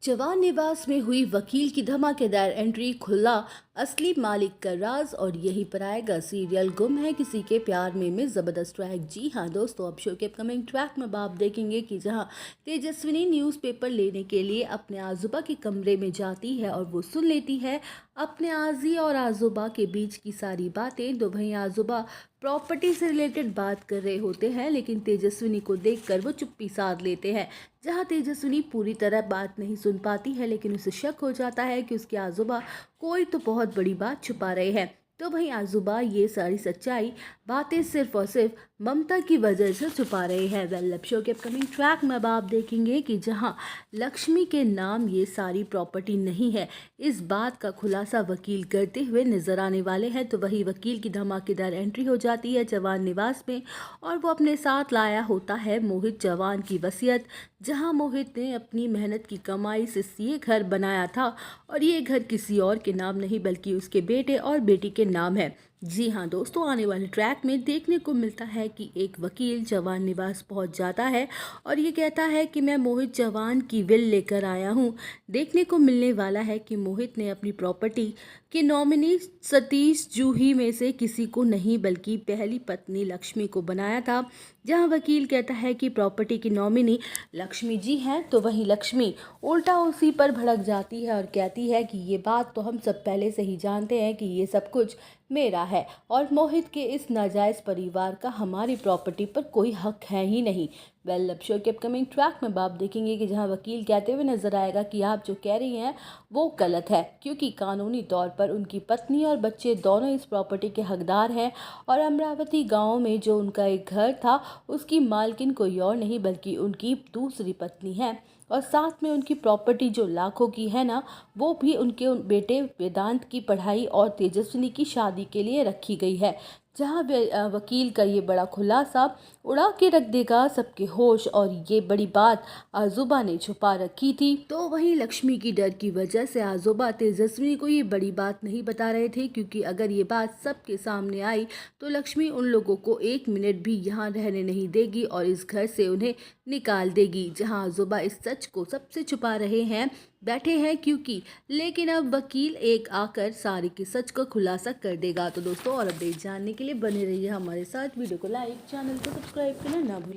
जवान निवास में हुई वकील की धमाकेदार एंट्री, खुला असली मालिक का राज और यही पर आएगा सीरियल गुम है किसी के प्यार में जबरदस्त ट्रैक। जी हाँ दोस्तों, अब शो के अपकमिंग ट्रैक में आप देखेंगे कि जहां तेजस्विनी न्यूज़पेपर लेने के लिए अपने आजोबा के कमरे में जाती है और वो सुन लेती है अपने आजी और आजोबा के बीच की सारी बातें। तो वहीं आजोबा प्रॉपर्टी से रिलेटेड बात कर रहे होते हैं, लेकिन तेजस्विनी को देखकर वो चुप्पी साध लेते हैं। जहां तेजस्विनी पूरी तरह बात नहीं सुन पाती है, लेकिन उसे शक हो जाता है कि उसके आजोबा कोई तो बहुत बड़ी बात छुपा रहे हैं। तो वहीं आजोबा ये सारी सच्चाई बातें सिर्फ और सिर्फ ममता की वजह से छुपा रहे हैं। वेल, शो के अपकमिंग ट्रैक में अब आप देखेंगे कि जहां लक्ष्मी के नाम ये सारी प्रॉपर्टी नहीं है, इस बात का खुलासा वकील करते हुए नजर आने वाले हैं। तो वही वकील की धमाकेदार एंट्री हो जाती है जवान निवास में और वो अपने साथ लाया होता है मोहित जवान की वसीयत, जहां मोहित ने अपनी मेहनत की कमाई से ये घर बनाया था और ये घर किसी और के नाम नहीं बल्कि उसके बेटे और बेटी के नाम है। जी हाँ दोस्तों, आने वाले ट्रैक में देखने को मिलता है कि एक वकील जवान निवास पहुंच जाता है और ये कहता है कि मैं मोहित जवान की विल लेकर आया हूं। देखने को मिलने वाला है कि मोहित ने अपनी प्रॉपर्टी के नॉमिनी सतीश जूही में से किसी को नहीं बल्कि पहली पत्नी लक्ष्मी को बनाया था। जहां वकील कहता है कि प्रॉपर्टी की नॉमिनी लक्ष्मी जी हैं, तो वहीं लक्ष्मी उल्टा उसी पर भड़क जाती है और कहती है कि ये बात तो हम सब पहले से ही जानते हैं कि ये सब कुछ मेरा है और मोहित के इस नाजायज़ परिवार का हमारी प्रॉपर्टी पर कोई हक है ही नहीं। वेल, अब शो के अपकमिंग ट्रैक में आप देखेंगे कि जहां वकील कहते हुए नजर आएगा कि आप जो कह रही हैं वो गलत है, क्योंकि कानूनी तौर पर उनकी पत्नी और बच्चे दोनों इस प्रॉपर्टी के हकदार हैं और अमरावती गांव में जो उनका एक घर था उसकी मालकिन कोई और नहीं बल्कि उनकी दूसरी पत्नी है और साथ में उनकी प्रॉपर्टी जो लाखों की है ना, वो भी उनके बेटे वेदांत की पढ़ाई और तेजस्विनी की शादी के लिए रखी गई है। जहां वकील का ये बड़ा खुलासा उड़ा के रख देगा सबके होश और ये बड़ी बात आजोबा ने छुपा रखी थी। तो वहीं लक्ष्मी की डर की वजह से आजोबा तेजस्विनी को ये बड़ी बात नहीं बता रहे थे, क्योंकि अगर ये बात सबके सामने आई तो लक्ष्मी उन लोगों को एक मिनट भी यहाँ रहने नहीं देगी और इस घर से उन्हें निकाल देगी। जहां आजोबा इस सच को सबसे छुपा रहे हैं, बैठे हैं क्योंकि, लेकिन अब वकील एक आकर सारे के सच को खुलासा कर देगा। तो दोस्तों, और अपडेट जानने के लिए बने रहिए हमारे साथ। वीडियो को लाइक, चैनल को सब्सक्राइब करना ना भूलें।